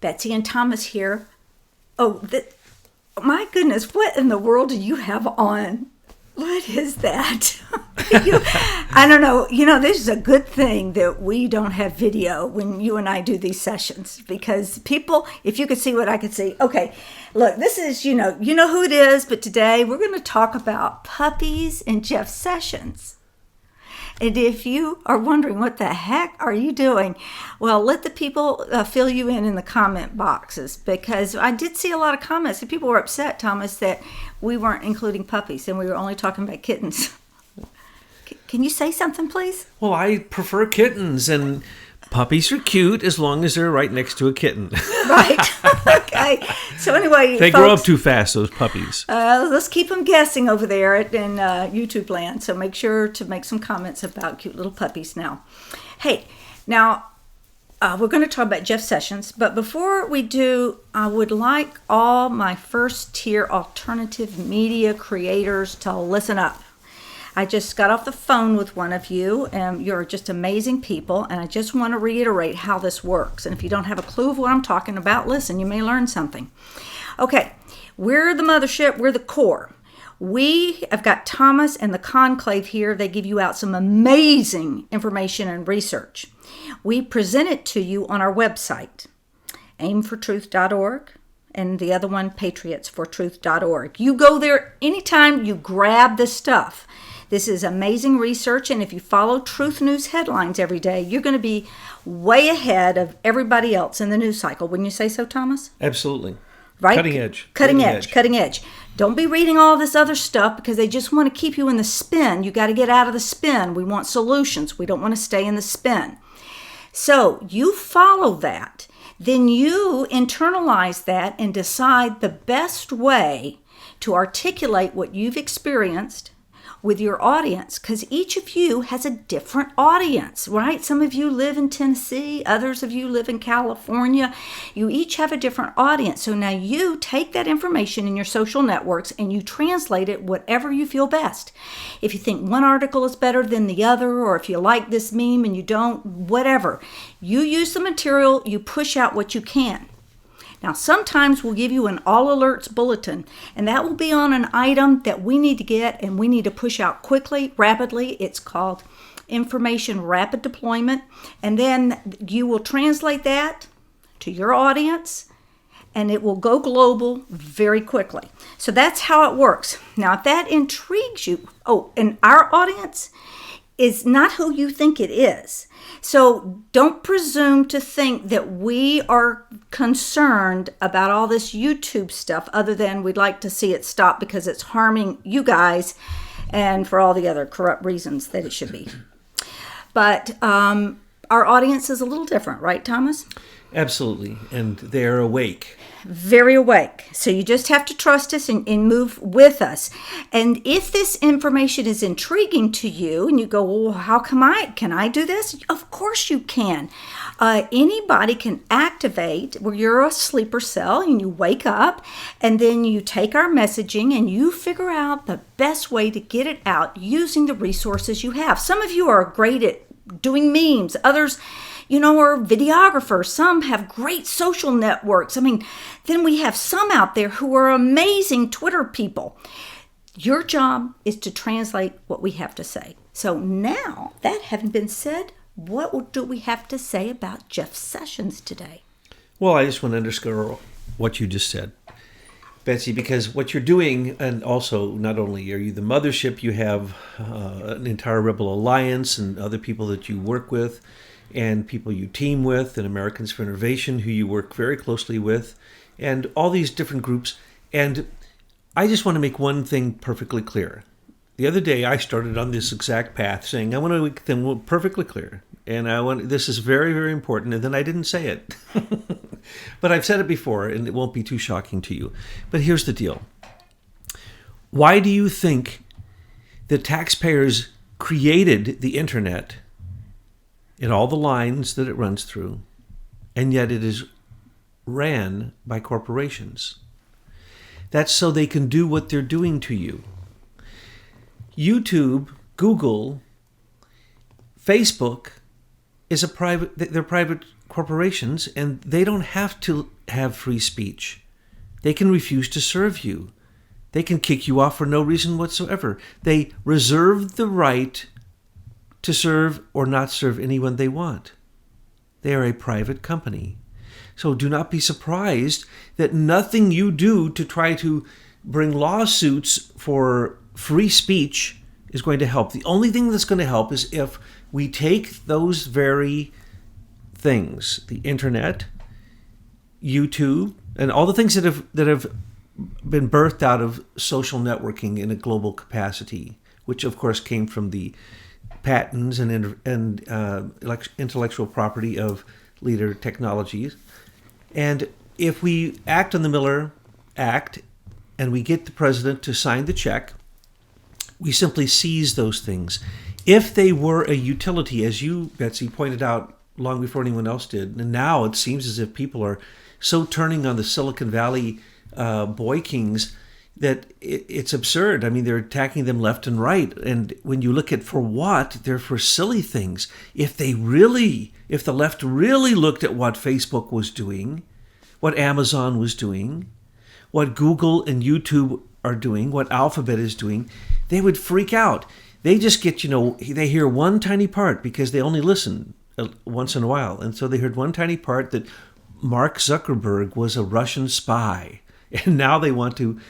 Betsy and Thomas here. Oh, my goodness, what in the world do you have on? What is that? I don't know. This is a good thing that we don't have video when you and I do these sessions, because people, if you could see what I could see. Okay, look, this is, you know who it is, but today we're going to talk about puppies and Jeff Sessions. And if you are wondering what the heck are you doing, well, let the people fill you in the comment boxes, because I did see a lot of comments and people were upset, Thomas, that we weren't including puppies and we were only talking about kittens. Can you say something, please? Well, I prefer kittens, and puppies are cute as long as they're right next to a kitten. Right. Okay. So anyway, they grow up too fast, those puppies. Let's keep them guessing over there in YouTube land. So make sure to make some comments about cute little puppies now. Hey, now we're going to talk about Jeff Sessions, but before we do, I would like all my first tier alternative media creators to listen up. I just got off the phone with one of you, and you're just amazing people, and I just want to reiterate how this works. And if you don't have a clue of what I'm talking about, listen, you may learn something. Okay, we're the mothership, we're the core. We have got Thomas and the Conclave here. They give you out some amazing information and research. We present it to you on our website, aimfortruth.org. and the other one, patriotsfortruth.org. You go there anytime, you grab this stuff. This is amazing research, and if you follow Truth News headlines every day, you're going to be way ahead of everybody else in the news cycle. Wouldn't you say so, Thomas? Absolutely. Right? Cutting edge. Don't be reading all this other stuff because they just want to keep you in the spin. You got to get out of the spin. We want solutions. We don't want to stay in the spin. So you follow that. Then you internalize that and decide the best way to articulate what you've experienced with your audience, because each of you has a different audience, right? Some of you live in Tennessee, others of you live in California. You each have a different audience. So now you take that information in your social networks and you translate it whatever you feel best. If you think one article is better than the other, or if you like this meme and you don't, whatever. You use the material, you push out what you can. Now, sometimes we'll give you an all alerts bulletin, and that will be on an item that we need to get and we need to push out quickly, rapidly. It's called information rapid deployment. And then you will translate that to your audience, and it will go global very quickly. So that's how it works. Now, if that intrigues you, and our audience is not who you think it is. So don't presume to think that we are concerned about all this YouTube stuff, other than we'd like to see it stop because it's harming you guys and for all the other corrupt reasons that it should be. But our audience is a little different, right, Thomas? Absolutely, and they're awake. Very awake. So you just have to trust us and move with us. And if this information is intriguing to you and you go, well, how can I do this? Of course you can. Anybody can activate where you're a sleeper cell and you wake up, and then you take our messaging and you figure out the best way to get it out using the resources you have. Some of you are great at doing memes. Others, are videographers. Some have great social networks. Then we have some out there who are amazing Twitter people. Your job is to translate what we have to say. So now, that having been said, what do we have to say about Jeff Sessions today? Well, I just want to underscore what you just said, Betsy, because what you're doing, and also not only are you the mothership, you have an entire Rebel Alliance and other people that you work with, and people you team with, and Americans for Innovation, who you work very closely with, and all these different groups. And I just want to make one thing perfectly clear. The other day, I started on this exact path, saying, I want to make them perfectly clear, and this is very, very important, and then I didn't say it. But I've said it before, and it won't be too shocking to you. But here's the deal. Why do you think the taxpayers created the internet in all the lines that it runs through, and yet it is ran by corporations? That's so they can do what they're doing to you. YouTube, Google, Facebook they're private corporations, and they don't have to have free speech. They can refuse to serve you. They can kick you off for no reason whatsoever. They reserve the right to serve or not serve anyone they want. They are a private company. So do not be surprised that nothing you do to try to bring lawsuits for free speech is going to help. The only thing that's going to help is if we take those very things, the internet, YouTube, and all the things that have been birthed out of social networking in a global capacity, which of course came from the patents and intellectual property of leader technologies. And if we act on the Miller Act and we get the president to sign the check, we simply seize those things. If they were a utility, as you, Betsy, pointed out long before anyone else did, and now it seems as if people are so turning on the Silicon Valley boy kings that it's absurd. I mean, they're attacking them left and right. And when you look at for what, they're for silly things. If the left really looked at what Facebook was doing, what Amazon was doing, what Google and YouTube are doing, what Alphabet is doing, they would freak out. They just get, they hear one tiny part because they only listen once in a while. And so they heard one tiny part that Mark Zuckerberg was a Russian spy. And now they want to,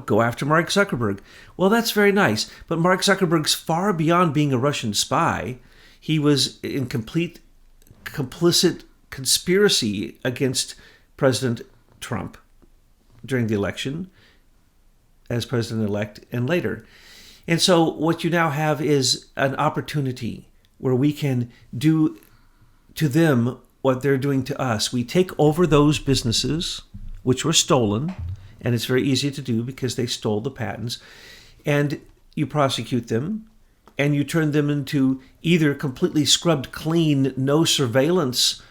go after Mark Zuckerberg. Well, that's very nice. But Mark Zuckerberg's far beyond being a Russian spy. He was in complete complicit conspiracy against President Trump during the election as president-elect and later. And so what you now have is an opportunity where we can do to them what they're doing to us. We take over those businesses which were stolen, and it's very easy to do because they stole the patents, and you prosecute them, and you turn them into either completely scrubbed clean, no surveillance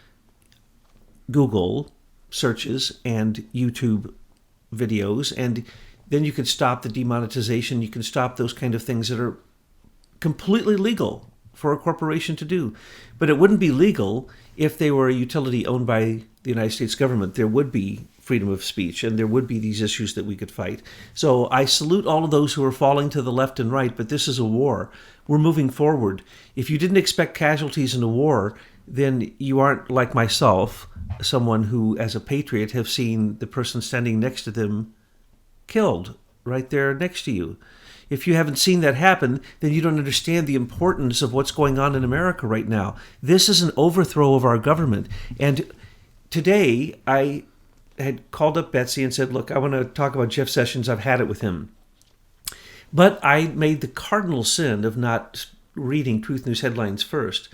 Google searches and YouTube videos, and then you can stop the demonetization. You can stop those kind of things that are completely legal for a corporation to do. But it wouldn't be legal if they were a utility owned by the United States government. There would be freedom of speech, and there would be these issues that we could fight. So I salute all of those who are falling to the left and right, but this is a war. We're moving forward. If you didn't expect casualties in a war, then you aren't like myself, someone who, as a patriot, have seen the person standing next to them killed right there next to you. If you haven't seen that happen, then you don't understand the importance of what's going on in America right now. This is an overthrow of our government. And today, I had called up Betsy and said, look, I want to talk about Jeff Sessions. I've had it with him. But I made the cardinal sin of not reading Truth News headlines first.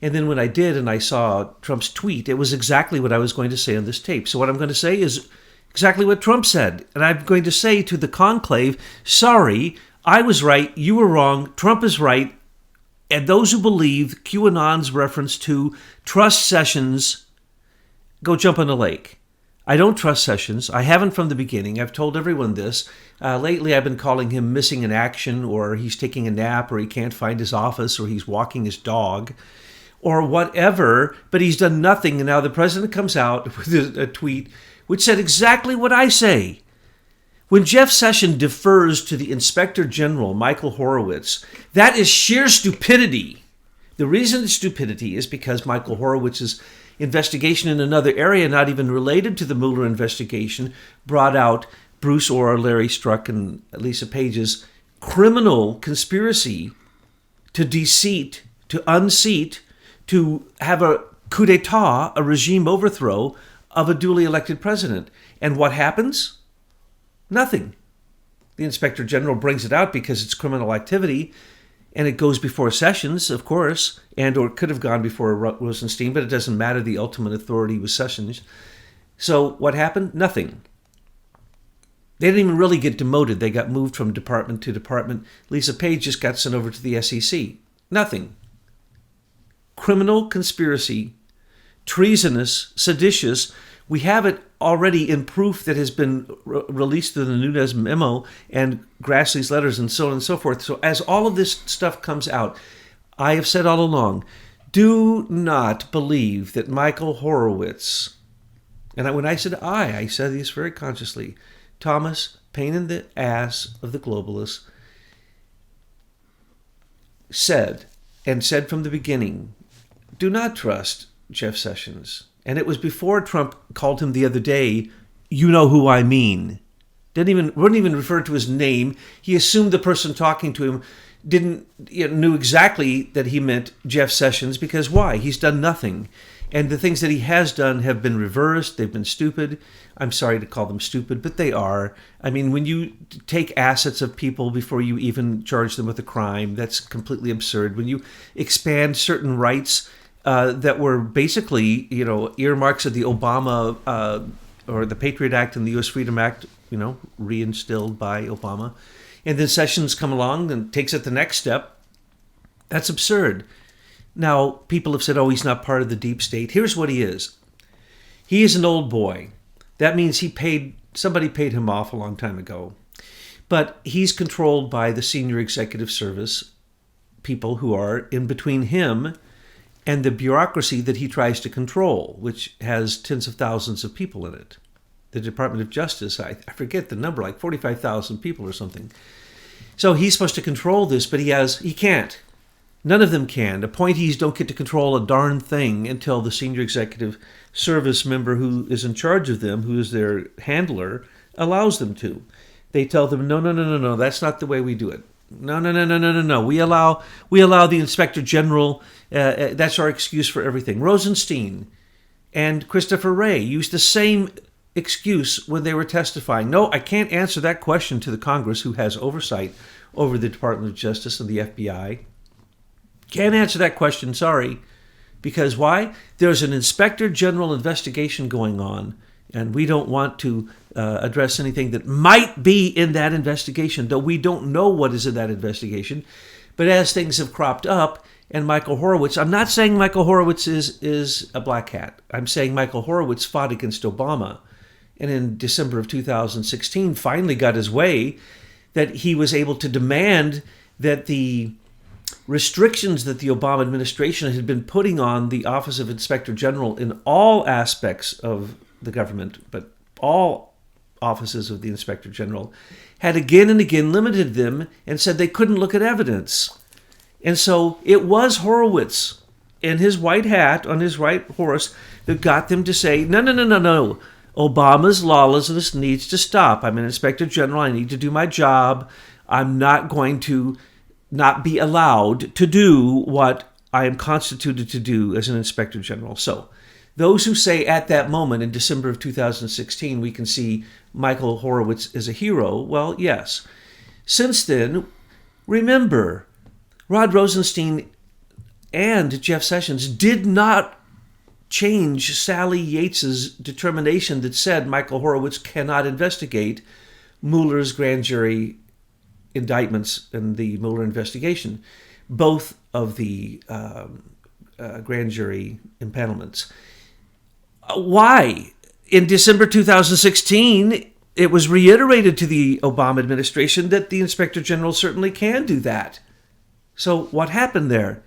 And then when I did and I saw Trump's tweet, it was exactly what I was going to say on this tape. So what I'm going to say is exactly what Trump said. And I'm going to say to the conclave, sorry, I was right, you were wrong, Trump is right. And those who believe QAnon's reference to trust Sessions, go jump in a lake. I don't trust Sessions. I haven't from the beginning. I've told everyone this. Lately, I've been calling him missing in action, or he's taking a nap, or he can't find his office, or he's walking his dog, or whatever, but he's done nothing. And now the president comes out with a tweet which said exactly what I say. When Jeff Sessions defers to the Inspector General, Michael Horowitz, that is sheer stupidity. The reason it's stupidity is because Michael Horowitz's investigation in another area, not even related to the Mueller investigation, brought out Bruce Orr, Larry Struck, and Lisa Page's criminal conspiracy to deceit, to unseat, to have a coup d'etat, a regime overthrow of a duly elected president. And what happens? Nothing. The Inspector General brings it out because it's criminal activity, and it goes before Sessions, of course, and or it could have gone before Rosenstein, but it doesn't matter. The ultimate authority was Sessions. So what happened? Nothing. They didn't even really get demoted. They got moved from department to department. Lisa Page just got sent over to the SEC. Nothing. Criminal conspiracy, treasonous, seditious. We have it already in proof that has been released through the Nunes memo and Grassley's letters and so on and so forth. So as all of this stuff comes out, I have said all along, do not believe that Michael Horowitz, and when I said I said this very consciously, Thomas, pain in the ass of the globalists, said from the beginning, do not trust Jeff Sessions. And it was before Trump called him the other day, you know who I mean. Wouldn't even refer to his name. He assumed the person talking to him knew exactly that he meant Jeff Sessions, because why? He's done nothing. And the things that he has done have been reversed. They've been stupid. I'm sorry to call them stupid, but they are. I mean, when you take assets of people before you even charge them with a crime, that's completely absurd. When you expand certain rights that were basically, earmarks of the Obama or the Patriot Act and the U.S. Freedom Act, reinstilled by Obama, and then Sessions come along and takes it the next step, that's absurd. Now, people have said, oh, he's not part of the deep state. Here's what he is. He is an old boy. That means somebody paid him off a long time ago. But he's controlled by the senior executive service, people who are in between him and the bureaucracy that he tries to control, which has tens of thousands of people in it. The Department of Justice, I forget the number, like 45,000 people or something. So he's supposed to control this, but he can't. None of them can. Appointees don't get to control a darn thing until the senior executive service member who is in charge of them, who is their handler, allows them to. They tell them, no, that's not the way we do it. No. We allow the Inspector General, that's our excuse for everything. Rosenstein and Christopher Wray used the same excuse when they were testifying. No, I can't answer that question to the Congress, who has oversight over the Department of Justice and the FBI. Can't answer that question, sorry. Because why? There's an Inspector General investigation going on, and we don't want to address anything that might be in that investigation, though we don't know what is in that investigation. But as things have cropped up, and Michael Horowitz, I'm not saying Michael Horowitz is a black hat. I'm saying Michael Horowitz fought against Obama, and in December of 2016 finally got his way, that he was able to demand that the restrictions that the Obama administration had been putting on the Office of Inspector General in all aspects of the government, but all offices of the Inspector General, had again and again limited them and said they couldn't look at evidence. And so it was Horowitz in his white hat on his white horse that got them to say, no. Obama's lawlessness needs to stop. I'm an Inspector General. I need to do my job. I'm not going to not be allowed to do what I am constituted to do as an Inspector General. So those who say at that moment in December of 2016 we can see Michael Horowitz as a hero, well, yes. Since then, remember, Rod Rosenstein and Jeff Sessions did not change Sally Yates's determination that said Michael Horowitz cannot investigate Mueller's grand jury indictments in the Mueller investigation, both of the grand jury impanelments. Why? In December 2016, it was reiterated to the Obama administration that the Inspector General certainly can do that. So what happened there?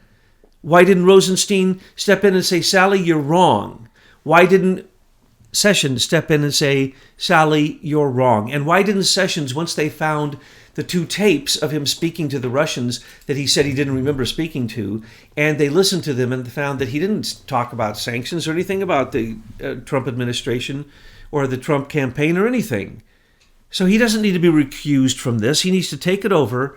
Why didn't Rosenstein step in and say, Sally, you're wrong? Why didn't Sessions step in and say, Sally, you're wrong? And why didn't Sessions, once they found the two tapes of him speaking to the Russians that he said he didn't remember speaking to, and they listened to them and found that he didn't talk about sanctions or anything about the Trump administration or the Trump campaign or anything. So he doesn't need to be recused from this. He needs to take it over.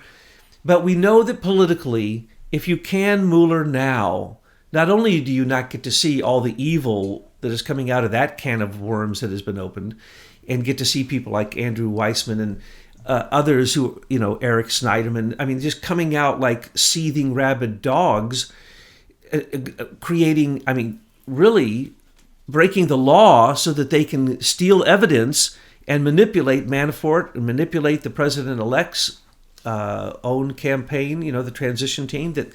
But we know that politically, if you can Mueller now, not only do you not get to see all the evil that is coming out of that can of worms that has been opened, and get to see people like Andrew Weissman and others who, Eric Snyderman, just coming out like seething rabid dogs, creating, really breaking the law so that they can steal evidence and manipulate Manafort and manipulate the president-elect's own campaign, the transition team that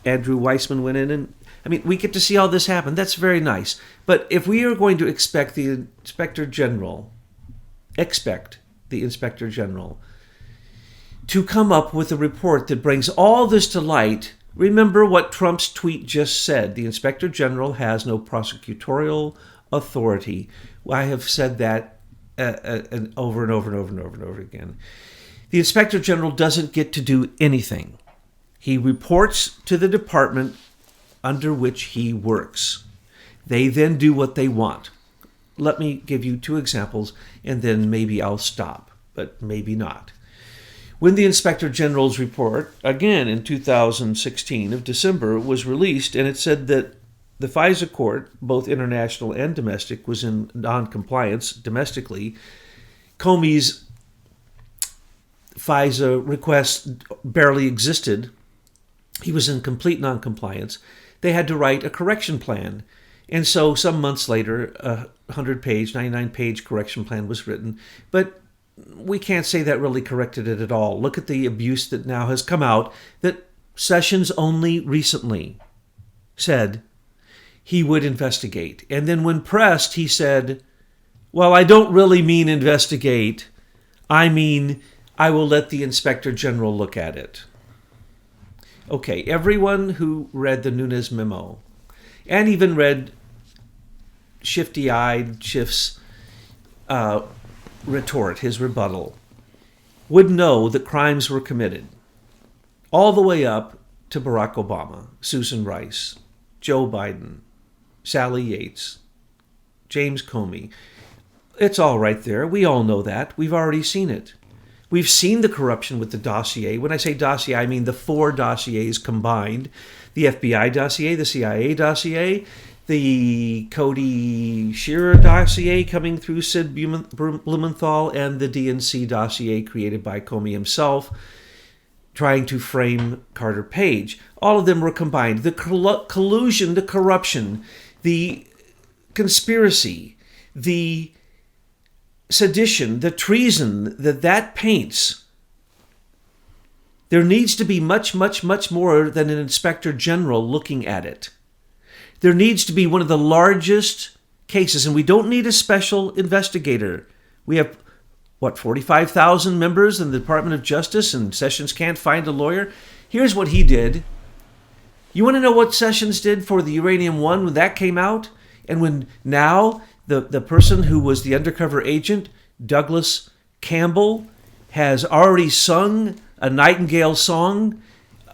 Andrew Weissman went in and, we get to see all this happen. That's very nice. But if we are going to expect the Inspector General to come up with a report that brings all this to light Remember what Trump's tweet just said. The Inspector General has no prosecutorial authority. I have said that over and over and over and over and over again. The Inspector General doesn't get to do anything. He reports to the department under which he works. They then do what they want. Let me give you 2 examples, and then maybe I'll stop, but maybe not. When the Inspector General's report, again in 2016 of December, was released, and it said that the FISA court, both international and domestic, was in non-compliance domestically. Comey's FISA request barely existed. He was in complete non-compliance. They had to write a correction plan. And so some months later, a 100-page, 99-page correction plan was written. But we can't say that really corrected it at all. Look at the abuse that now has come out, that Sessions only recently said he would investigate. And then when pressed, he said, well, I don't really mean investigate. I mean, I will let the Inspector General look at it. Okay, everyone who read the Nunes memo and even read shifty-eyed Schiff's retort, his rebuttal, would know that crimes were committed all the way up to Barack Obama, Susan Rice, Joe Biden, Sally Yates, James Comey. It's all right there. We all know that. We've already seen it. We've seen the corruption with the dossier. When I say dossier, I mean the 4 dossiers combined. The FBI dossier, the CIA dossier, the Cody Shearer dossier coming through Sid Blumenthal, and the DNC dossier created by Comey himself, trying to frame Carter Page. All of them were combined. The collusion, the corruption, the conspiracy, the sedition, the treason that paints. There needs to be much, much, much more than an inspector general looking at it. There needs to be one of the largest cases, and we don't need a special investigator. We have, 45,000 members in the Department of Justice, and Sessions can't find a lawyer? Here's what he did. You want to know what Sessions did for the Uranium One when that came out? And when now the person who was the undercover agent, Douglas Campbell, has already sung a Nightingale song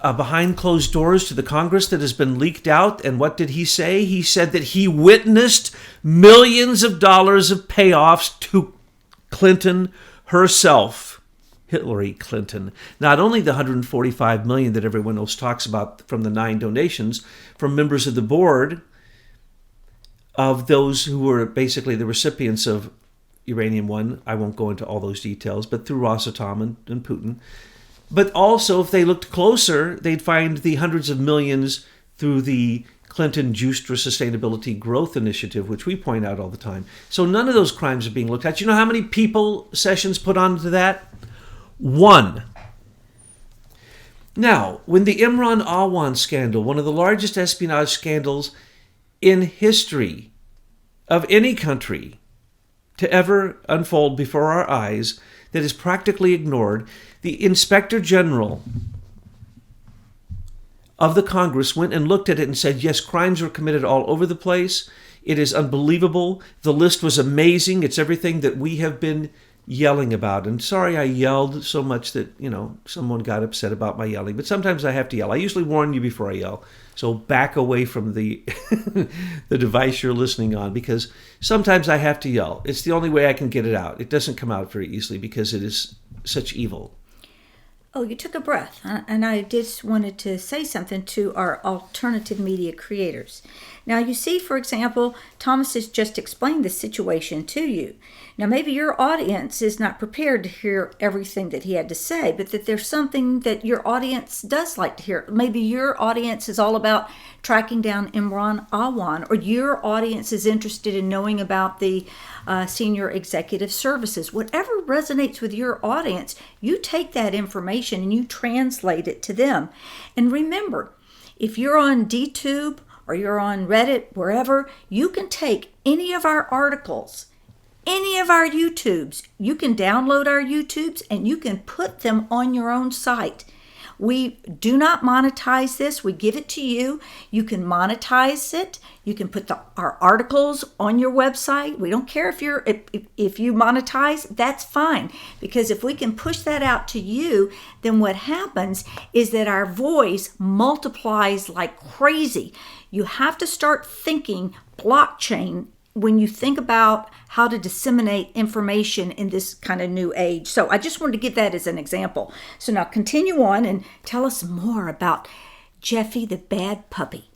behind closed doors to the Congress that has been leaked out. And what did he say? He said that he witnessed millions of dollars of payoffs to Clinton herself, Hillary Clinton. Not only the $145 million that everyone else talks about from the 9 donations from members of the board of those who were basically the recipients of Uranium One. I won't go into all those details, but through Rosatom and Putin. But also, if they looked closer, they'd find the hundreds of millions through the Clinton Juicer Sustainability Growth Initiative, which we point out all the time. So none of those crimes are being looked at. You know how many people Sessions put onto that? 1. Now, when the Imran Awan scandal, one of the largest espionage scandals in history of any country to ever unfold before our eyes, that is practically ignored, the Inspector General of the Congress went and looked at it and said, yes, crimes were committed all over the place. It is unbelievable. The list was amazing. It's everything that we have been yelling about. And sorry I yelled so much that, someone got upset about my yelling. But sometimes I have to yell. I usually warn you before I yell. So back away from the the device you're listening on, because sometimes I have to yell. It's the only way I can get it out. It doesn't come out very easily because it is such evil. Oh, you took a breath, and I just wanted to say something to our alternative media creators. Now, you see, for example, Thomas has just explained the situation to you. Now, maybe your audience is not prepared to hear everything that he had to say, but that there's something that your audience does like to hear. Maybe your audience is all about tracking down Imran Awan, or your audience is interested in knowing about the senior executive services. Whatever resonates with your audience, you take that information and you translate it to them. And remember, if you're on DTube or you're on Reddit, wherever, you can take any of our articles, any of our YouTubes. You can download our YouTubes and you can put them on your own site. We do not monetize this. We give it to you. You can monetize it. You can put our articles on your website. We don't care if you monetize, that's fine. Because if we can push that out to you, then what happens is that our voice multiplies like crazy. You have to start thinking blockchain when you think about how to disseminate information in this kind of new age. So I just wanted to give that as an example. So now continue on and tell us more about Jeffy the bad puppy.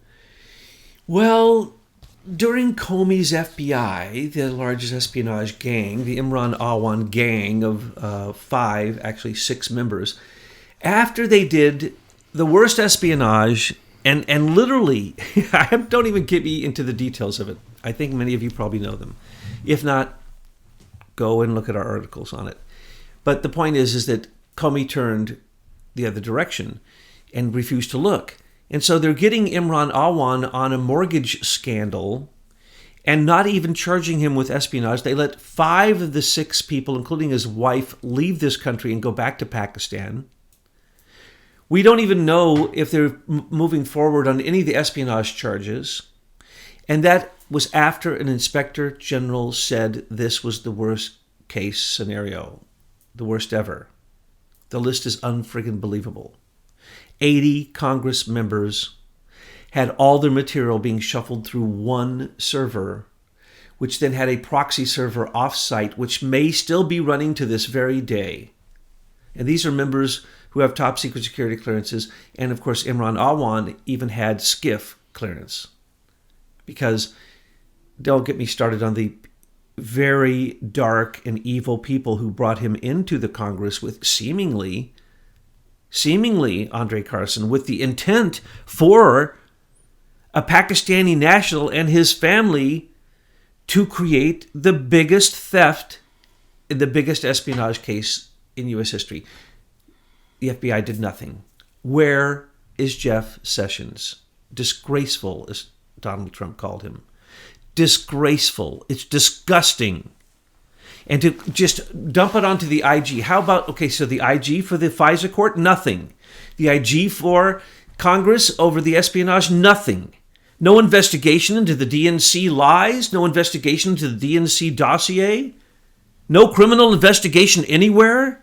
Well, during Comey's FBI, the largest espionage gang, the Imran Awan gang of 6 members, after they did the worst espionage, and literally, don't even get me into the details of it. I think many of you probably know them. If not, go and look at our articles on it. But the point is that Comey turned the other direction and refused to look. And so they're getting Imran Awan on a mortgage scandal and not even charging him with espionage. They let 5 of the 6 people, including his wife, leave this country and go back to Pakistan. We don't even know if they're moving forward on any of the espionage charges. And that was after an inspector general said this was the worst case scenario, the worst ever. The list is unfriggin' believable. 80 Congress members had all their material being shuffled through one server, which then had a proxy server offsite, which may still be running to this very day. And these are members who have top secret security clearances. And of course, Imran Awan even had SCIF clearance. Because don't get me started on the very dark and evil people who brought him into the Congress with seemingly, Andre Carson, with the intent for a Pakistani national and his family to create the biggest theft in the biggest espionage case in U.S. history. The FBI did nothing. Where is Jeff Sessions? Disgraceful, as Donald Trump called him. Disgraceful. It's disgusting. And to just dump it onto the IG. How about, so the IG for the FISA court? Nothing. The IG for Congress over the espionage? Nothing. No investigation into the DNC lies? No investigation into the DNC dossier? No criminal investigation anywhere?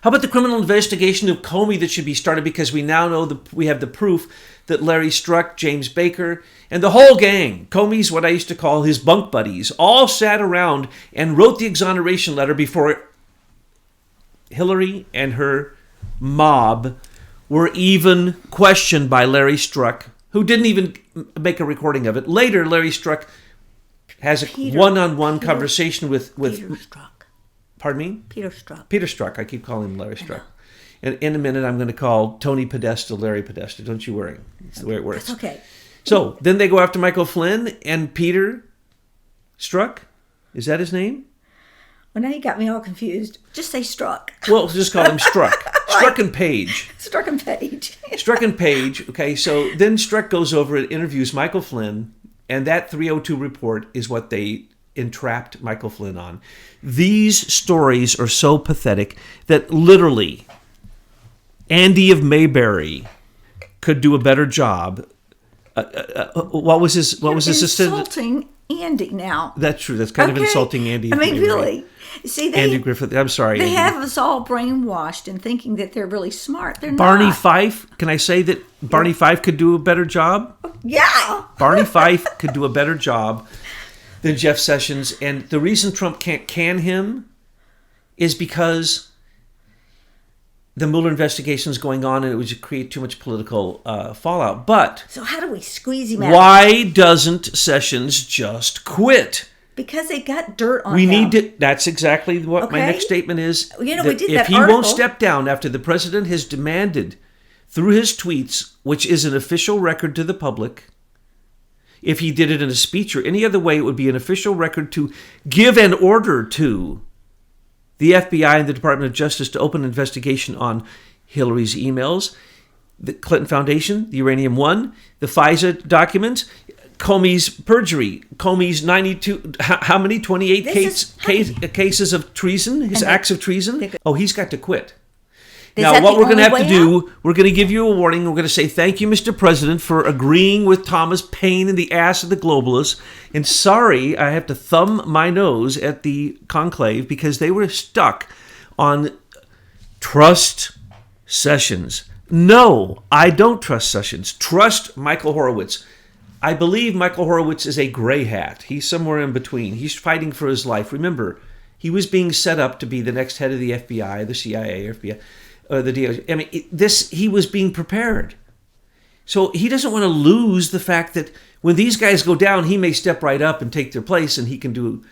How about the criminal investigation of Comey that should be started, because we now know we have the proof that Larry Struck, James Baker, and the whole gang, Comey's what I used to call his bunk buddies, all sat around and wrote the exoneration letter before Hillary and her mob were even questioned by Larry Struck, who didn't even make a recording of it. Later, Larry Struck has a one-on-one conversation with Peter Strzok. Pardon me? Peter Strzok. Peter Strzok. I keep calling him Larry Struck. And in a minute, I'm going to call Tony Podesta Larry Podesta. Don't you worry. It's the way it works. That's okay. So then they go after Michael Flynn and Peter Strzok. Is that his name? Well, now you got me all confused. Just say Strzok. Well, just call him Strzok. Strzok and Page. Strzok and Page. Strzok and Page. Okay, so then Strzok goes over and interviews Michael Flynn, and that 302 report is what they entrapped Michael Flynn on. These stories are so pathetic that literally Andy of Mayberry could do a better job. What was his assistant? Insulting Andy now. That's true. That's kind of insulting Andy. I mean, really. See, Andy Griffith. I'm sorry. They Andy. have us all brainwashed and thinking that they're really smart. They're Barney not. Fife. Can I say that Barney Fife could do a better job? Yeah. Barney Fife could do a better job than Jeff Sessions. And the reason Trump can't can him is because the Mueller investigation is going on and it would create too much political fallout. But so how do we squeeze him out? Why doesn't Sessions just quit? Because they got dirt on him. We need to. That's exactly what my next statement is. We did that if he article. won't step down after the president has demanded through his tweets, which is an official record to the public, if he did it in a speech or any other way, it would be an official record to give an order to the FBI and the Department of Justice to open an investigation on Hillary's emails, the Clinton Foundation, the Uranium One, the FISA documents, Comey's perjury, Comey's 92, how many? 28 cases of treason, his acts of treason? Oh, he's got to quit. Now, what we're going to have to do, we're going to give you a warning. We're going to say, thank you, Mr. President, for agreeing with Thomas Paine in the ass of the globalists. And sorry, I have to thumb my nose at the conclave because they were stuck on trust Sessions. No, I don't trust Sessions. Trust Michael Horowitz. I believe Michael Horowitz is a gray hat. He's somewhere in between. He's fighting for his life. Remember, he was being set up to be the next head of the FBI, the CIA, FBI. The DOJ. I mean, he was being prepared. So he doesn't want to lose the fact that when these guys go down, he may step right up and take their place, and he can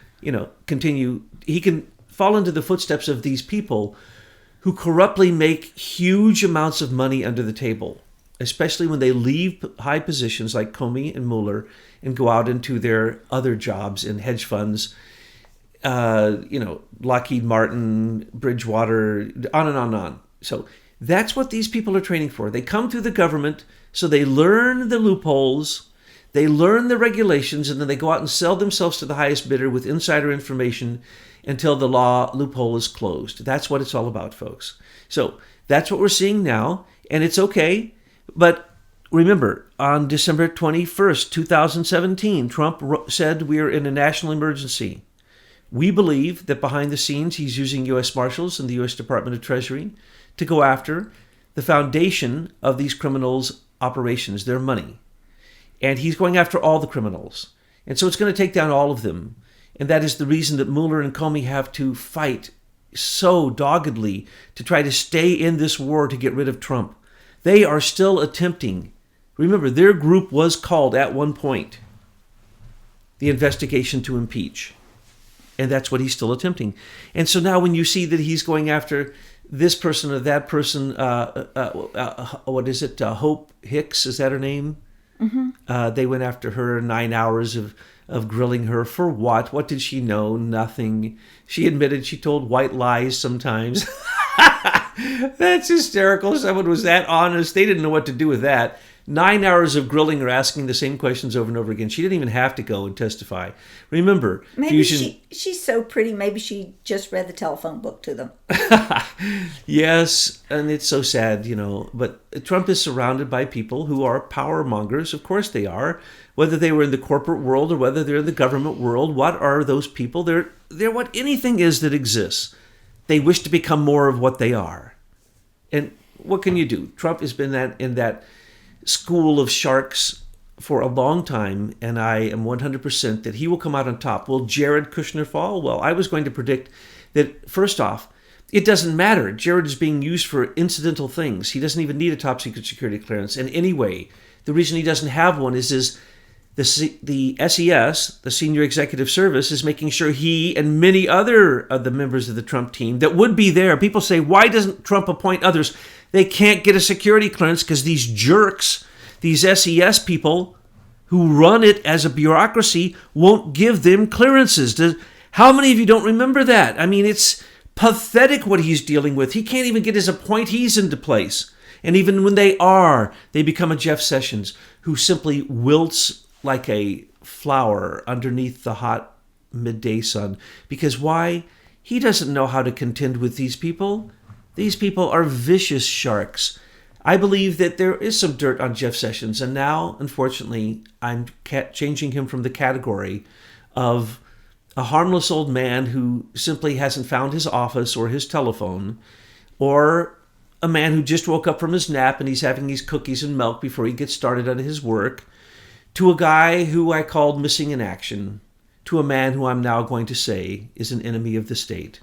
continue. He can fall into the footsteps of these people who corruptly make huge amounts of money under the table, especially when they leave high positions like Comey and Mueller and go out into their other jobs in hedge funds, Lockheed Martin, Bridgewater, on and on and on. So that's what these people are training for. They come through the government, so they learn the loopholes, they learn the regulations, and then they go out and sell themselves to the highest bidder with insider information until the law loophole is closed. That's what it's all about, folks. So that's what we're seeing now, and it's okay. But remember, on December 21st, 2017, Trump said we are in a national emergency. We believe that behind the scenes, he's using U.S. Marshals and the U.S. Department of Treasury to go after the foundation of these criminals' operations, their money. And he's going after all the criminals. And so it's going to take down all of them. And that is the reason that Mueller and Comey have to fight so doggedly to try to stay in this war to get rid of Trump. They are still attempting. Remember, their group was called at one point the investigation to impeach. And that's what he's still attempting. And so now when you see that he's going after this person or that person, what is it? Hope Hicks, is that her name? Mm-hmm. They went after her 9 hours of grilling her. For what? What did she know? Nothing. She admitted she told white lies sometimes. That's hysterical. Someone was that honest. They didn't know what to do with that. 9 hours of grilling her, asking the same questions over and over again. She didn't even have to go and testify. Remember, maybe she's so pretty. Maybe she just read the telephone book to them. Yes, and it's so sad, But Trump is surrounded by people who are power mongers. Of course they are. Whether they were in the corporate world or whether they're in the government world, what are those people? They're what anything is that exists. They wish to become more of what they are. And what can you do? Trump has been in that school of sharks for a long time, and I am 100% that he will come out on top. Will Jared Kushner fall? Well, I was going to predict that, first off, it doesn't matter. Jared is being used for incidental things. He doesn't even need a top secret security clearance. And anyway, the reason he doesn't have one is the SES, the Senior Executive Service, is making sure he and many other of the members of the Trump team that would be there. People say, why doesn't Trump appoint others? They can't get a security clearance because these jerks, these SES people who run it as a bureaucracy, won't give them clearances. How many of you don't remember that? I mean, it's pathetic what he's dealing with. He can't even get his appointees into place. And even when they become a Jeff Sessions who simply wilts like a flower underneath the hot midday sun. Because why? He doesn't know how to contend with these people. These people are vicious sharks. I believe that there is some dirt on Jeff Sessions, and now, unfortunately, I'm changing him from the category of a harmless old man who simply hasn't found his office or his telephone, or a man who just woke up from his nap and he's having these cookies and milk before he gets started on his work, to a guy who I called missing in action, to a man who I'm now going to say is an enemy of the state.